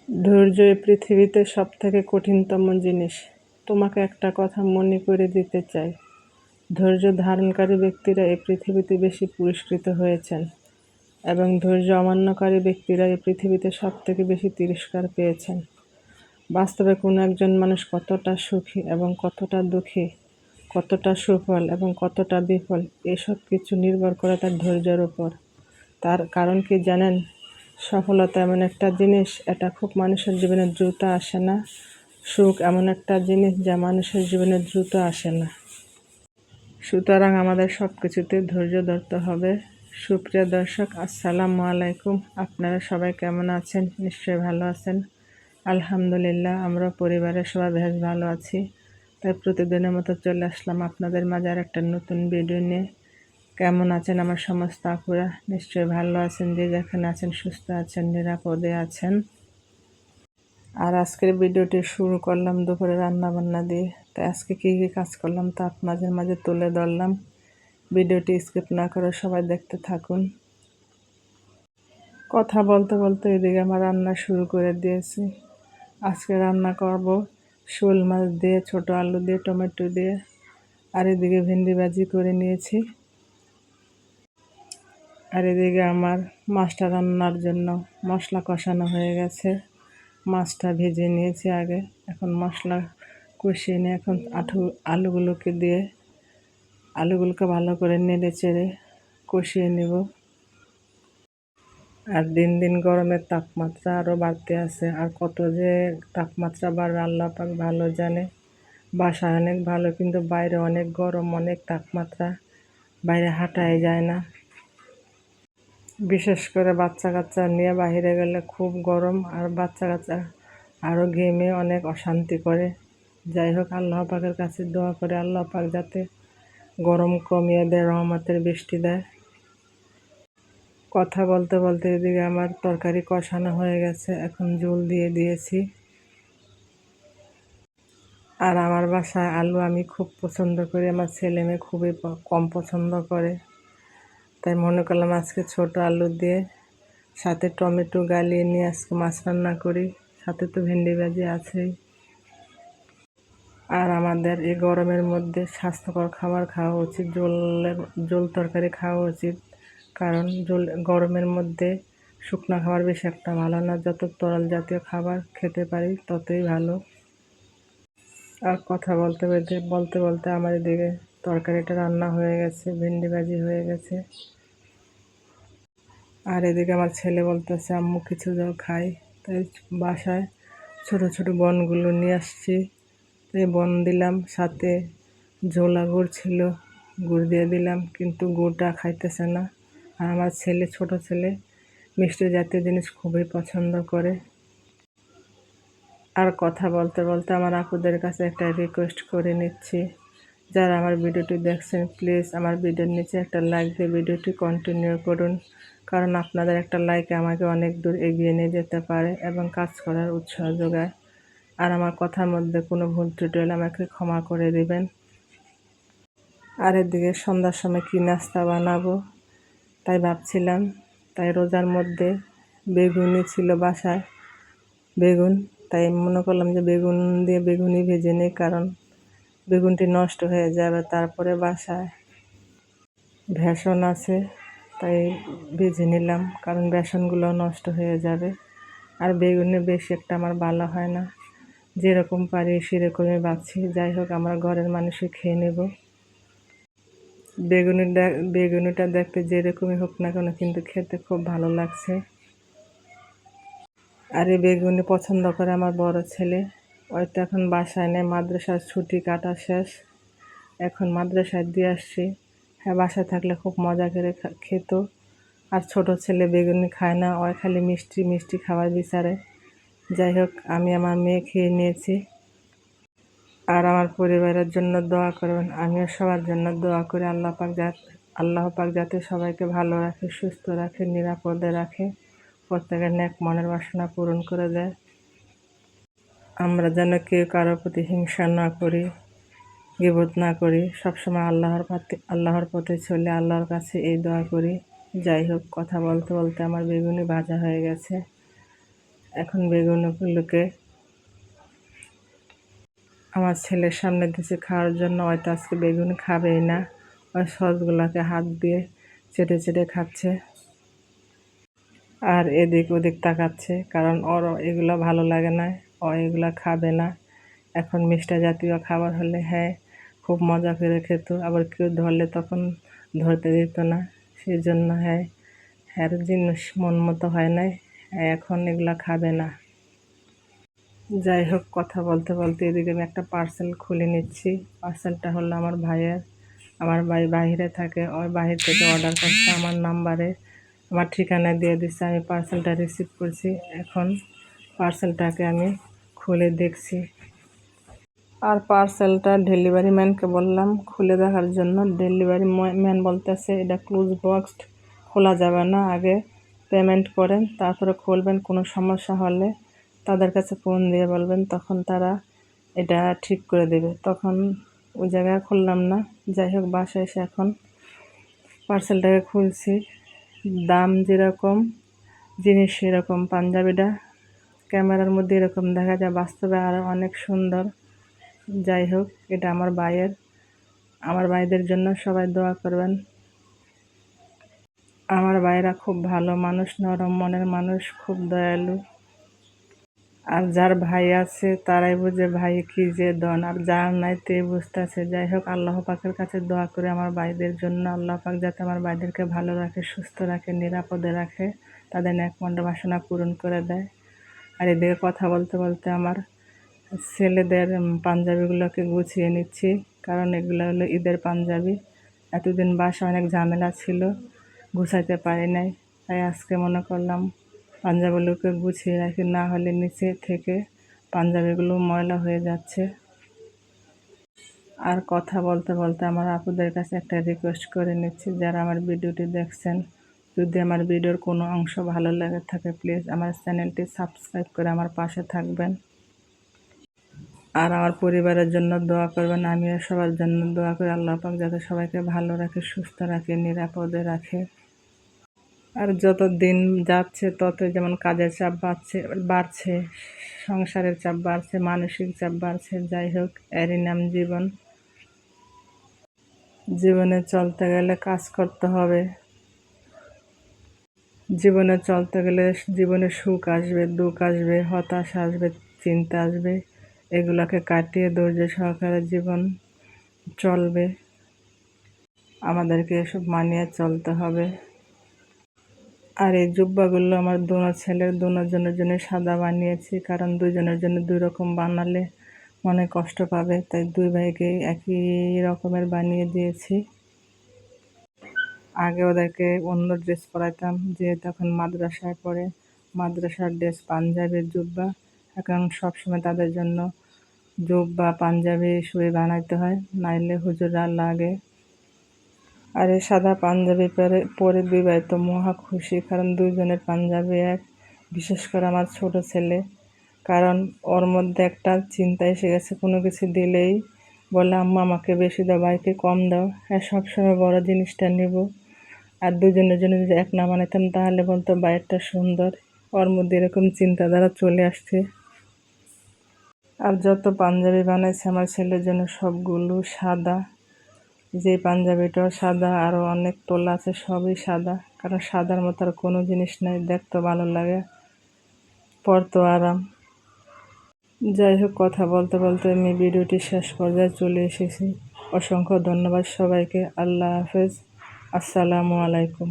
ধৈর্য এই পৃথিবীতে সবথেকে কঠিনতম জিনিস। তোমাকে একটা কথা মনে করে দিতে চাই, ধৈর্য ধারণকারী ব্যক্তিরা এই পৃথিবীতে বেশি পুরস্কৃত হয়েছেন এবং ধৈর্য অমান্যকারী ব্যক্তিরা এই পৃথিবীতে সবথেকে বেশি তিরস্কার পেয়েছেন। বাস্তবে কোনো একজন মানুষ কতটা সুখী এবং কতটা দুঃখী, কতটা সুফল এবং কতটা বিফল, এসব কিছু নির্ভর করে তার ধৈর্যের উপর। তার কারণ কি জানেন? সফলতা এমন একটা জিনিস, এটা খুব মানুষের জীবনে দ্রুত আসে না। সুখ এমন একটা জিনিস যা মানুষের জীবনে দ্রুত আসে না। সুতরাং আমাদের সব কিছুতে ধৈর্য ধরতে হবে। সুপ্রিয় দর্শক, আসসালামু আলাইকুম। আপনারা সবাই কেমন আছেন? নিশ্চয়ই ভালো আছেন। আলহামদুলিল্লাহ, আমরা পরিবারের সবাই বেশ ভালো আছি। তাই প্রতিদিনের মতো চলে আসলাম আপনাদের মাঝে আর একটা নতুন ভিডিও নিয়ে। কেমন আছেন আমার সমস্ত আপুরা? নিশ্চয়ই ভালো আছেন, যে যেখানে আছেন সুস্থ আছেন, নিরাপদে আছেন। আর আজকের ভিডিওটি শুরু করলাম দুপুরে রান্না বান্না দিয়ে। তাই আজকে কী কী কাজ করলাম তা আপনাদের মাঝে তুলে ধরলাম। ভিডিওটি স্কিপ না করে সবাই দেখতে থাকুন। কথা বলতে বলতে এদিকে আমার রান্না শুরু করে দিয়েছি। আজকে রান্না করব শোল মাছ দিয়ে, ছোট আলু দিয়ে, টমেটো দিয়ে। আর এদিকে ভেন্ডি ভাজি করে নিয়েছি। আর এদিকে আমার মাছটা রান্নার জন্য মশলা কষানো হয়ে গেছে। মাছটা ভেজে নিয়েছি আগে, এখন মশলা কষিয়ে নিয়ে এখন আলুগুলোকে ভালো করে নেড়ে চেড়ে কষিয়ে নেব। আর দিন দিন গরমের তাপমাত্রা আরও বাড়তে আছে, আর কত যে তাপমাত্রা বাড়বে আল্লাহ পাক ভালো জানে। বাসায় অনেক ভালো, কিন্তু বাইরে অনেক গরম, অনেক তাপমাত্রা, বাইরে হাঁটাই যায় না। বিশেষ করে বাচ্চা কাচ্চা নিয়ে বাইরে গেলে খুব গরম, আর বাচ্চা কাচ্চা আরও ঘেমে অনেক অশান্তি করে। যাই হোক, আল্লাহ পাকের কাছে দোয়া করে আল্লাহ পাক যাতে গরম কমিয়ে দেয়, রহমতের বৃষ্টি দেয়। কথা বলতে বলতে এদিকে আমার তরকারি কষানো হয়ে গেছে, এখন ঝোল দিয়ে দিয়েছি। আর আমার বাসায় আলু আমি খুব পছন্দ করি, আমার ছেলে মেয়ে খুবই কম পছন্দ করে। তাই মনে করলাম আজকে ছোট আলু দিয়ে সাথে টমেটো গালিয়ে নিয়ে আজকে মাছ রান্না করি, সাথে তো ভেন্ডি ভাজি আছেই। আর আমাদের এই গরমের মধ্যে স্বাস্থ্যকর খাবার খাওয়া উচিত, ঝোল তরকারি খাওয়া উচিত। কারণ গরমের মধ্যে শুকনো খাবার বেশি একটা ভালো না, যত তরল জাতীয় খাবার খেতে পারি ততই ভালো। আর কথা বলতে বলতে বলতে আমার এদিকে তরকারিটা রান্না হয়ে গেছে, ভেন্ডি ভাজি হয়ে গেছে। আর এদিকে আমার ছেলে বলতেছে আম্মু কিছু দাও খাই। তাই বাসায় ছোট ছোট বনগুলো নিয়ে আসছি, তাই বন দিলাম, সাথে ঝোলা গুড় ছিল, গুড় দিয়ে দিলাম, কিন্তু গুড়টা খাইতেছে না। আর আমার ছোট ছেলে মিষ্টি জাতীয় জিনিস খুবই পছন্দ করে। আর কথা বলতে বলতে আমার আপুদের কাছে একটা রিকোয়েস্ট করে নিচ্ছি, যারা আমার ভিডিওটি দেখছেন প্লিজ আমার ভিডিওর নিচে একটা লাইক দিয়ে ভিডিওটি কন্টিনিউ করুন। কারণ আপনাদের একটা লাইক আমাকে অনেক দূর এগিয়ে নিয়ে যেতে পারে এবং কাজ করার উৎসাহ যোগায়। আর আমার কথার মধ্যে কোনো ভুল ত্রুটি হলে আমাকে ক্ষমা করে দিবেন। আর এদিকে সন্ধ্যার সময় কী নাস্তা বানাবো তাই ভাবছিলাম। তাই রোজার মধ্যে বেগুনি ছিল বাসায়, তাই মনে করলাম যে বেগুন দিয়ে বেগুনি ভেজে নিই, কারণ বেগুনটি নষ্ট হয়ে যাবে। তারপরে বাসায় বেসন আছে, তাই ভেজে নিলাম, কারণ বেসনগুলো নষ্ট হয়ে যাবে। আর বেগুনি বেশি একটা আমার ভালো হয় না, যেরকম পারি সেরকমই ভাবছি। যাই হোক, আমরা ঘরের মানুষই খেয়ে নেব। বেগুনিটা দেখতে যেরকমই হোক না কেন, কিন্তু খেতে খুব ভালো লাগছে। আর এই বেগুনি পছন্দ করে আমার বড় ছেলে, হয়তো এখন বাসায় নেই, মাদ্রাসার ছুটি কাটা শেষ, এখন মাদ্রাসায় দিয়ে আসছি। হ্যাঁ, বাসায় থাকলে খুব মজা করে খেত। আর ছোট ছেলে বেগুনি খায় না, ওই খালি মিষ্টি মিষ্টি খাবার বিচারে। যাই হোক, আমি আমার মেয়ে খেয়ে নিয়েছি। আর আমার পরিবারের জন্য দোয়া করবেন, আমিও সবার জন্য দোয়া করি আল্লাহ পাক যাতে সবাইকে ভালো রাখে, সুস্থ রাখে, নিরাপদে রাখে, প্রত্যেকের নেক মনের বাসনা পূরণ করে দেয়। আমরা যেন কেউ কারোর প্রতি হিংসা না করি, গীবত না করি, সবসময় আল্লাহর পথে চলে আল্লাহর কাছে এই দোয়া করি। যাই হোক, কথা বলতে বলতে আমার বেগুনি ভাজা হয়ে গেছে, এখন বেগুনগুলোকে আমার ছেলের সামনে দিয়েছে খাওয়ার জন্য। হয়তো আজকে বেগুন খাবেই না, ওই সসগুলোকে হাত দিয়ে চেটে চেটে খাচ্ছে আর এদিক ওদিক তাকাচ্ছে, কারণ ওর এগুলো ভালো লাগে না, ও এগুলো খাবে না। এখন মিষ্টি জাতীয় খাবার হলে হ্যাঁ খুব মজা করে খেত, আবার কেউ ধরলে তখন ধরতে দিত না। সেই জন্য হ্যাঁ হ্যার জিনিস মন মতো হয় নাই, এখন এগুলা খাবে না। যাই হোক, কথা বলতে বলতে এদিকে আমি একটা পার্সেল খুলে নিচ্ছি। পার্সেলটা হলো আমার ভাইয়ের। আমার ভাই বাইরে থাকে, ওই বাহির থেকে অর্ডার করছে আমার নাম্বারে, আমার ঠিকানা দিয়ে দিচ্ছে। আমি পার্সেলটা রিসিভ করছি। এখন পার্সেলটাকে আমি খুলে দেখছি, আর পার্সেলটা ডেলিভারি ম্যানকে বললাম খুলে দেখার জন্য। ডেলিভারি ম্যান বলতেছে এটা ক্লোজ বক্সড, খোলা যাবে না, আগে পেমেন্ট করেন তারপরে খুলবেন। কোনো সমস্যা হলে তাদের কাছে ফোন দিয়ে বলবেন, তখন তারা এটা ঠিক করে দেবে। তখন ওই জায়গায় খুললাম না। যাই হোক, বাসায় এসে এখন পার্সেলটাকে খুলছি। দাম যেরকম, জিনিস সেরকম। পাঞ্জাবিটা ক্যামেরার মধ্যে এরকম দেখা যায়, বাস্তবে আরও অনেক সুন্দর। যাই হোক, এটা আমার ভাইয়ের। আমার ভাইদের জন্য সবাই দোয়া করবেন। আমার ভাইরা খুব ভালো মানুষ, নরম মনের মানুষ, খুব দয়ালু। আর যার ভাই আছে তারাই বুঝে ভাই কি যে দন, আর যার নাই তে বুঝতেছে। যাই হোক, আল্লাহ পাকের কাছে দোয়া করে আমার ভাইদের জন্য, আল্লাহ পাক যাতে আমার ভাইদেরকে ভালো রাখে, সুস্থ রাখে, নিরাপদে রাখে, তাদের নেক বাসনা পূরণ করে দেয়। আর এদিকে কথা বলতে বলতে আমার ছেলেদের পাঞ্জাবিগুলোকে গুছিয়ে নিচ্ছি, কারণ এগুলো হলো ঈদের পাঞ্জাবি। এতদিন বাসা অনেক ঝামেলা ছিল, গুছাইতে পারি নাই, তাই আজকে মনে করলাম পাঞ্জাবিগুলোকে গুছিয়ে রাখি, না হলে নিচে থেকে পাঞ্জাবিগুলো ময়লা হয়ে যাচ্ছে। আর কথা বলতে বলতে আমার আপুদের কাছে একটা রিকোয়েস্ট করে নিচ্ছি, যারা আমার ভিডিওটি দেখছেন, যদি আমার ভিডিওর কোনো অংশ ভালো লাগে থাকে, প্লিজ আমার চ্যানেলটি সাবস্ক্রাইব করে আমার পাশে থাকবেন। আর আমার পরিবারের জন্য দোয়া করবেন। আমিও সবার জন্য দোয়া করি, আল্লাহ পাক যাতে সবাইকে ভালো রাখে, সুস্থ রাখে, নিরাপদে রাখে। আর যত দিন যাচ্ছে তত যেমন কাজের চাপ বাড়ছে, সংসারের চাপ বাড়ছে, মানসিক চাপ বাড়ছে। যাই হোক, এরই নাম জীবন। জীবনে চলতে গেলে কাজ করতে হবে। জীবনে চলতে গেলে জীবনে সুখ আসবে, দুঃখ আসবে, হতাশা আসবে, চিন্তা আসবে। এগুলোকে কাটিয়ে ধৈর্য সহকারে জীবন চলবে। আমাদেরকে এসব মানিয়ে চলতে হবে। আর এই জুব্বাগুলো আমার দোনো ছেলের দুজনের জন্য সাদা বানিয়েছি, কারণ দুজনের জন্য দুই রকম বানালে মনে কষ্ট পাবে, তাই দুই ভাইকে একই রকমের বানিয়ে দিয়েছি। আগে ওদেরকে অন্য ড্রেস পরাইতাম, যেহেতু এখন মাদ্রাসায় পড়ে, মাদ্রাসার ড্রেস পাঞ্জাবির জুব্বা। এখন সবসময় তাদের জন্য জুব্বা পাঞ্জাবি শুয়ে বানাইতে হয়, নাইলে হুজুররা লাগে। আর এই সাদা পাঞ্জাবি পরে দুই ভাই তো মহা খুশি, কারণ দুইজনের পাঞ্জাবি এক। বিশেষ করে আমার ছোট ছেলে, কারণ ওর মধ্যে একটা চিন্তা এসে গেছে, কোনো কিছু দিলেই বলে আম্মা আমাকে বেশি দাও, ভাইকে কম দাও। হ্যাঁ, সবসময় বড় জিনিসটা নেব। আর দুজনের জন্য যদি এক না বানাইতাম তাহলে বলতো বাইরটা সুন্দর। ওর মধ্যে এরকম চিন্তাধারা চলে আসছে। আর যত পাঞ্জাবি বানাইছে আমার ছেলের জন্য সবগুলো সাদা। যে পাঞ্জাবিটাও সাদা, আরও অনেক তোলা আছে, সবই সাদা, কারণ সাদার মতো আর কোনো জিনিস নেই, দেখতে ভালো লাগে, পরতো আরাম। যাই হোক, কথা বলতে বলতে আমি ভিডিওটি শেষ পর্যায়ে চলে এসেছি। অসংখ্য ধন্যবাদ সবাইকে। আল্লাহ হাফেজ, আসসালামু আলাইকুম।